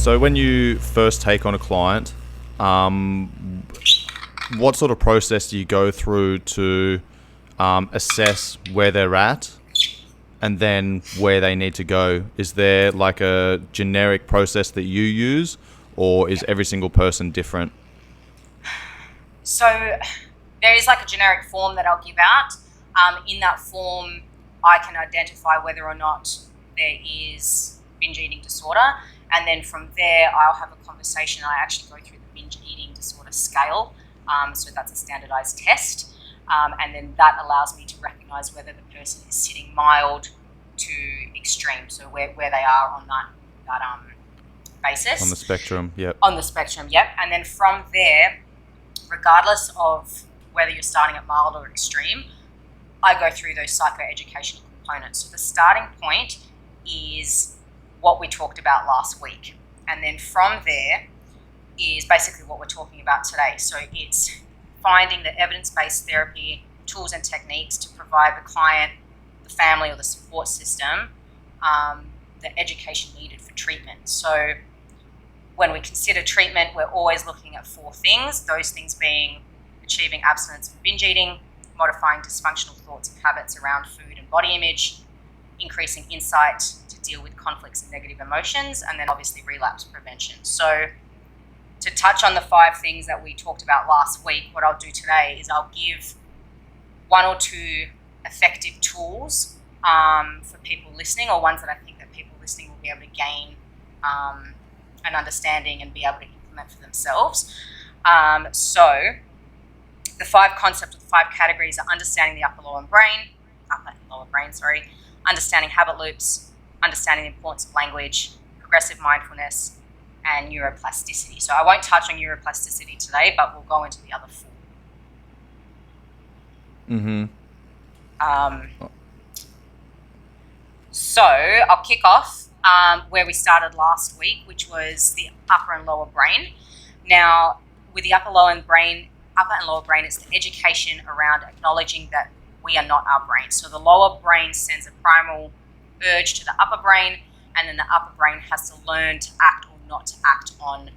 So when you first take on a client, what sort of process do you go through to assess where they're at and then where they need to go? Is there like a generic process that you use, or is every single person different? So there is like a generic form that I'll give out. In that form, I can identify whether or not there is binge eating disorder. And then from there, I'll have a conversation. I actually go through the binge eating disorder scale. So that's a standardized test. And then that allows me to recognize whether the person is sitting mild to extreme. So where they are on that basis. On the spectrum, yep. On the spectrum, yep. And then from there, regardless of whether you're starting at mild or extreme, I go through those psychoeducational components. So the starting point is what we talked about last week. And then from there is basically what we're talking about today. So it's finding the evidence-based therapy tools and techniques to provide the client, the family, or the support system the education needed for treatment. So when we consider treatment, we're always looking at 4 things, those things being achieving abstinence from binge eating, modifying dysfunctional thoughts and habits around food and body image, increasing insight to deal with conflicts and negative emotions, and then obviously relapse prevention. So to touch on the 5 things that we talked about last week, what I'll do today is I'll give 1 or 2 effective tools for people listening, or ones that I think that people listening will be able to gain an understanding and be able to implement for themselves. So the 5 concepts, or the 5 categories are understanding the upper and lower brain, understanding habit loops, understanding the importance of language, progressive mindfulness, and neuroplasticity. So I won't touch on neuroplasticity today, but we'll go into the other 4. So I'll kick off where we started last week, which was the upper and lower brain. Now, with the upper and lower brain, it's the education around acknowledging that we are not our brain. So the lower brain sends a primal urge to the upper brain, and then the upper brain has to learn to act or not to act on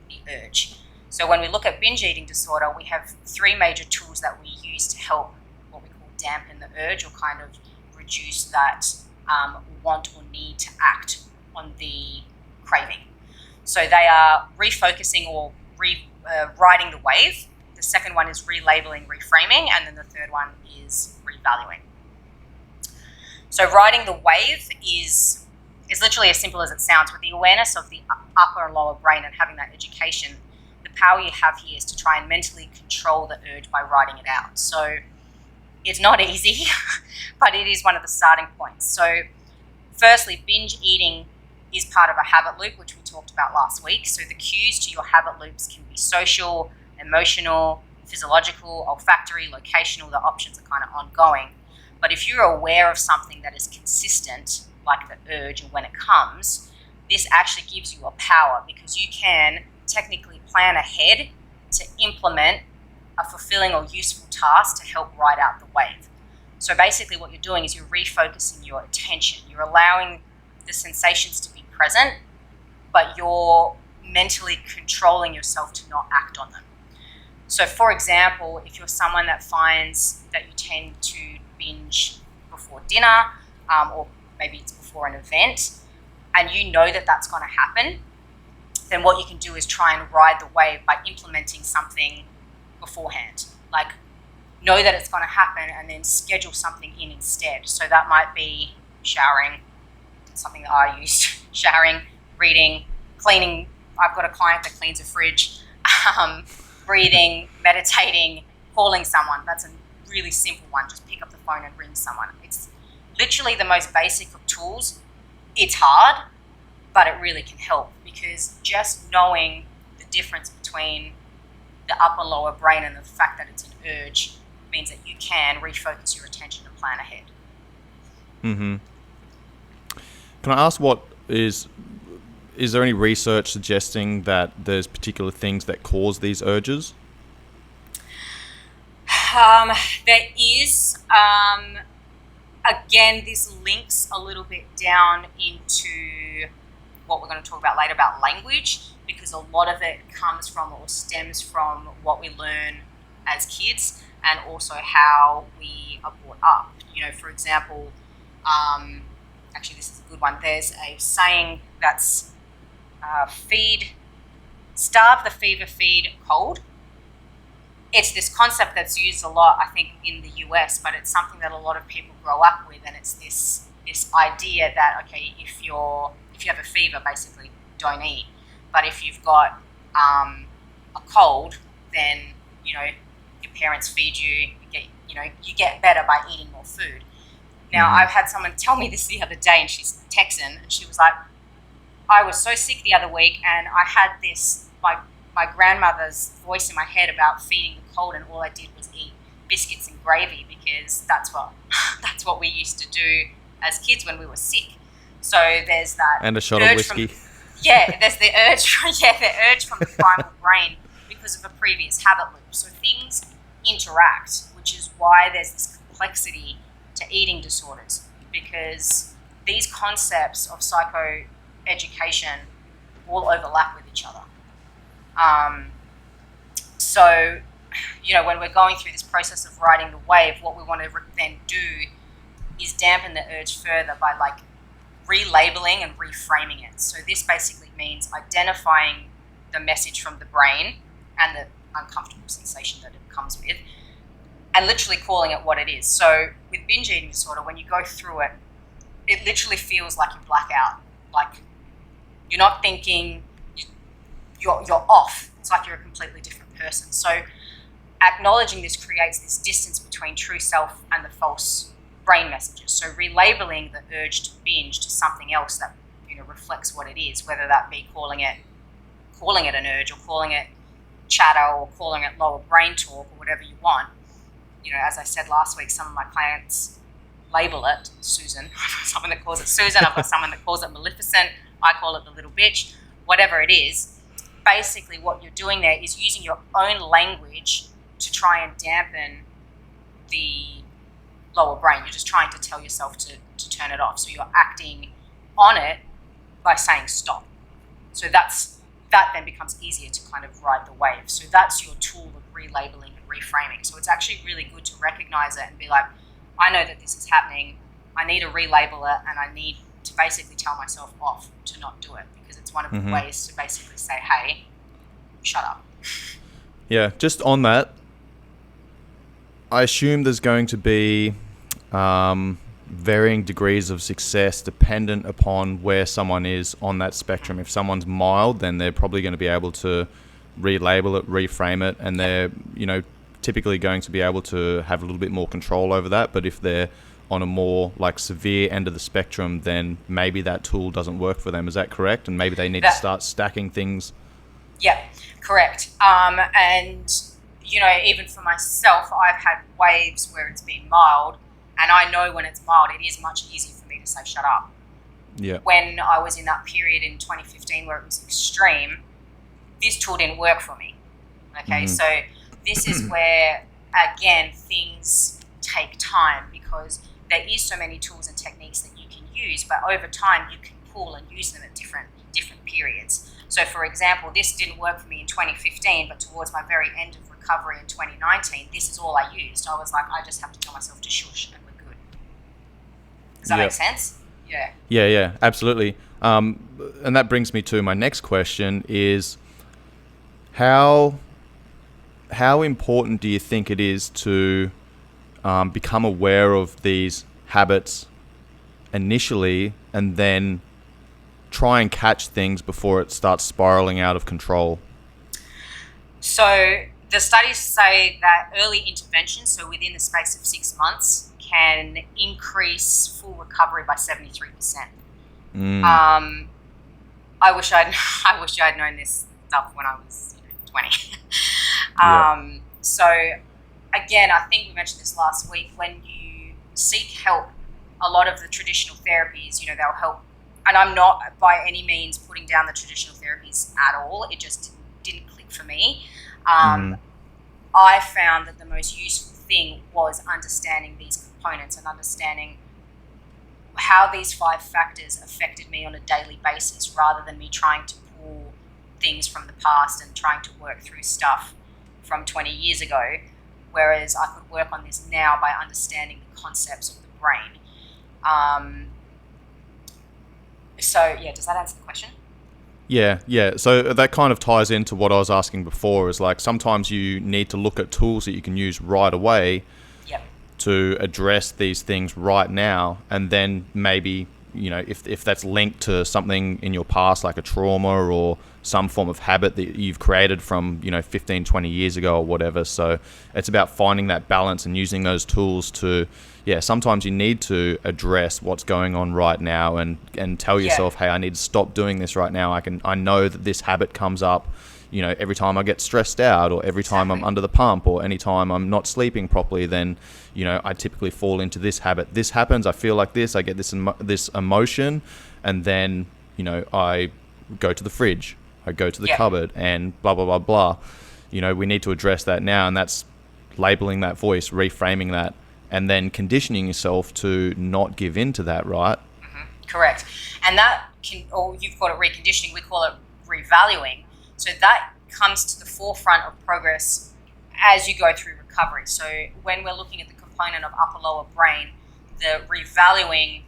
the urge. So when we look at binge eating disorder, we have 3 major tools that we use to help what we call dampen the urge, or kind of reduce that want or need to act on the craving. So they are refocusing or riding the wave. The second one is relabeling, reframing, and then the third one is revaluing. So riding the wave is literally as simple as it sounds. With the awareness of the upper and lower brain and having that education, the power you have here is to try and mentally control the urge by writing it out. So it's not easy, but it is one of the starting points. So firstly, binge eating is part of a habit loop, which we talked about last week. So the cues to your habit loops can be social, emotional, physiological, olfactory, locational. The options are kind of ongoing. But if you're aware of something that is consistent, like the urge and when it comes, this actually gives you a power, because you can technically plan ahead to implement a fulfilling or useful task to help ride out the wave. So basically what you're doing is you're refocusing your attention. You're allowing the sensations to be present, but you're mentally controlling yourself to not act on them. So for example, if you're someone that finds that you tend to binge before dinner, or maybe it's before an event, and you know that that's going to happen, then what you can do is try and ride the wave by implementing something beforehand. Like, know that it's going to happen and then schedule something in instead. So that might be showering, something that I used, showering, reading, cleaning. I've got a client that cleans a fridge, breathing, meditating, calling someone. That's a really simple one. Just pick up the phone and ring someone. It's literally the most basic of tools. It's hard, but it really can help, because just knowing the difference between the upper and lower brain and the fact that it's an urge means that you can refocus your attention and plan ahead. Can I ask, is there any research suggesting that there's particular things that cause these urges? There is. Again, this links a little bit down into what we're going to talk about later about language, because a lot of it comes from or stems from what we learn as kids and also how we are brought up. For example, actually this is a good one. There's a saying that's starve the fever, feed cold. It's this concept that's used a lot, I think, in the US, but it's something that a lot of people grow up with, and it's this idea that, okay, if you have a fever, basically don't eat, but if you've got a cold, then your parents feed you. You get better by eating more food. Now, I've had someone tell me this the other day, and she's Texan, and she was like, I was so sick the other week, and I had this my grandmother's voice in my head about feeding the cold, and all I did was eat biscuits and gravy because that's what we used to do as kids when we were sick. So there's that and a shot of whiskey. There's the urge from the primal brain because of a previous habit loop. So things interact, which is why there's this complexity to eating disorders, because these concepts of psychoeducation all overlap with each other. So, when we're going through this process of riding the wave, what we want to then do is dampen the urge further by relabeling and reframing it. So this basically means identifying the message from the brain and the uncomfortable sensation that it comes with, and literally calling it what it is. So with binge eating disorder, when you go through it, it literally feels like you black out. Like you're not thinking, you're off. It's like you're a completely different person. So acknowledging this creates this distance between true self and the false brain messages. So relabeling the urge to binge to something else that reflects what it is, whether that be calling it an urge, or calling it chatter, or calling it lower brain talk, or whatever you want. As I said last week, some of my clients label it Susan. I've got someone that calls it Susan. I've got someone that calls it Maleficent. I call it the little bitch. Whatever it is, basically what you're doing there is using your own language to try and dampen the lower brain. You're just trying to tell yourself to turn it off. So you're acting on it by saying stop. So that then becomes easier to kind of ride the wave. So that's your tool of relabeling and reframing. So it's actually really good to recognize it and be like, I know that this is happening. I need to relabel it, and I need to basically tell myself off to not do it, because it's one of the ways to basically say, hey, shut up. Yeah, just on that, I assume there's going to be varying degrees of success dependent upon where someone is on that spectrum. If someone's mild, then they're probably going to be able to relabel it, reframe it, and they're typically going to be able to have a little bit more control over that. But if they're on a more severe end of the spectrum, then maybe that tool doesn't work for them. Is that correct? And maybe they need to start stacking things. Yeah, correct. And even for myself, I've had waves where it's been mild, and I know when it's mild, it is much easier for me to say shut up. Yeah. When I was in that period in 2015 where it was extreme, this tool didn't work for me. Okay, so this is where, again, things take time, because there is so many tools and techniques that you can use, but over time you can pull and use them at different periods. So, for example, this didn't work for me in 2015, but towards my very end of recovery in 2019, this is all I used. I was like, I just have to tell myself to shush and we're good. Does that make sense? Yeah. Yeah, absolutely. And that brings me to my next question is, how important do you think it is to become aware of these habits initially, and then try and catch things before it starts spiraling out of control? So the studies say that early intervention, so within the space of 6 months, can increase full recovery by 73%. I wish I'd known this stuff when I was 20. So again, I think we mentioned this last week, when you seek help, a lot of the traditional therapies, they'll help. And I'm not by any means putting down the traditional therapies at all. It just didn't click for me. I found that the most useful thing was understanding these components and understanding how these 5 factors affected me on a daily basis, rather than me trying to pull things from the past and trying to work through stuff from 20 years ago, whereas I could work on this now by understanding the concepts of the brain. Does that answer the question? Yeah. So that kind of ties into what I was asking before, is like sometimes you need to look at tools that you can use right away to address these things right now, and then maybe, if that's linked to something in your past, like a trauma or some form of habit that you've created from 15, 20 years ago or whatever. So it's about finding that balance and using those tools to, sometimes you need to address what's going on right now and tell yourself, hey, I need to stop doing this right now. I know that this habit comes up every time I get stressed out, or every time I'm under the pump, or any time I'm not sleeping properly, then I typically fall into this habit. This happens, I feel like this, I get this emotion, and then I go to the fridge, I go to the cupboard, and blah blah blah blah. We need to address that now, and that's labeling that voice, reframing that, and then conditioning yourself to not give in to that, right? Correct. And that you've called it reconditioning, we call it revaluing. So that comes to the forefront of progress as you go through recovery. So when we're looking at the component of upper lower brain, the revaluing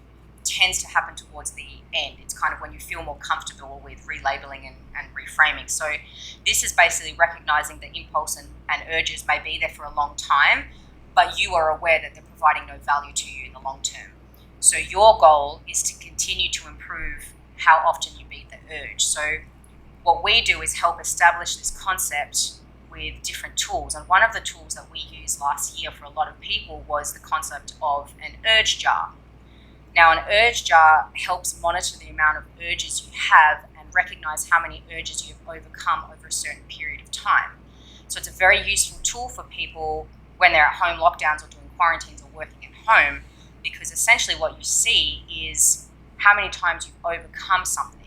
tends to happen towards the end. It's kind of when you feel more comfortable with relabeling and reframing. So this is basically recognizing that impulse and urges may be there for a long time, but you are aware that they're providing no value to you in the long term. So your goal is to continue to improve how often you beat the urge. So what we do is help establish this concept with different tools. And one of the tools that we used last year for a lot of people was the concept of an urge jar. Now, an urge jar helps monitor the amount of urges you have and recognize how many urges you've overcome over a certain period of time. So it's a very useful tool for people when they're at home lockdowns or doing quarantines or working at home, because essentially what you see is how many times you've overcome something.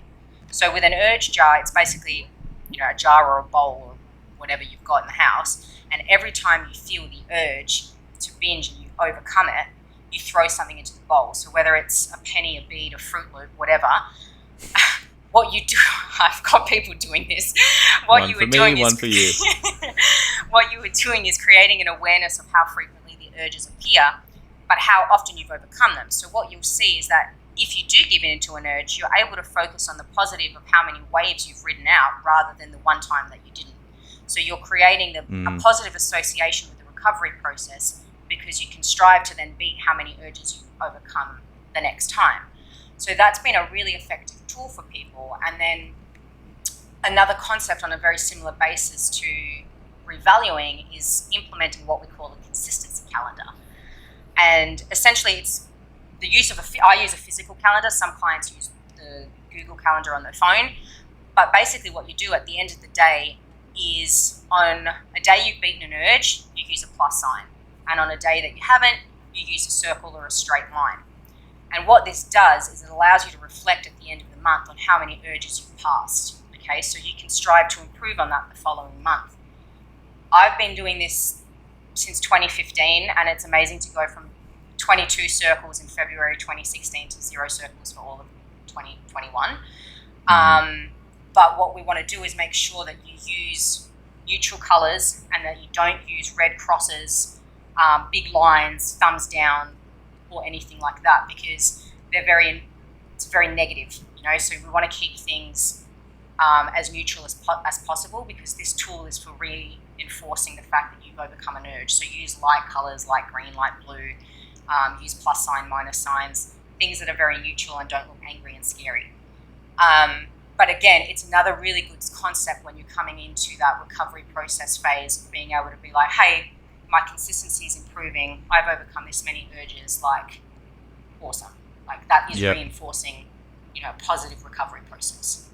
So with an urge jar, it's basically, a jar or a bowl or whatever you've got in the house, and every time you feel the urge to binge and you overcome it, you throw something into the bowl. So whether it's a penny, a bead, a Fruit Loop, whatever, what you do, I've got people doing this. What you were doing is creating an awareness of how frequently the urges appear, but how often you've overcome them. So what you'll see is that if you do give in to an urge, you're able to focus on the positive of how many waves you've ridden out rather than the one time that you didn't. So you're creating a positive association with the recovery process, because you can strive to then beat how many urges you've overcome the next time. So that's been a really effective tool for people. And then another concept on a very similar basis to revaluing is implementing what we call a consistency calendar. And essentially it's the use of I use a physical calendar. Some clients use the Google Calendar on their phone. But basically what you do at the end of the day is, on a day you've beaten an urge, you use a plus sign. And on a day that you haven't, you use a circle or a straight line. And what this does is it allows you to reflect at the end of the month on how many urges you've passed. Okay, so you can strive to improve on that the following month. I've been doing this since 2015, and it's amazing to go from 22 circles in February 2016 to 0 circles for all of 2021. But what we want to do is make sure that you use neutral colours and that you don't use red crosses, big lines, thumbs down, or anything like that, because it's very negative, so we want to keep things as neutral as possible, because this tool is for reinforcing the fact that you've overcome an urge. So use light colours, light green, light blue, use plus sign, minus signs, things that are very neutral and don't look angry and scary. But again, it's another really good concept when you're coming into that recovery process phase of being able to be like, hey, my consistency is improving, I've overcome this many urges, awesome. That is reinforcing, a positive recovery process.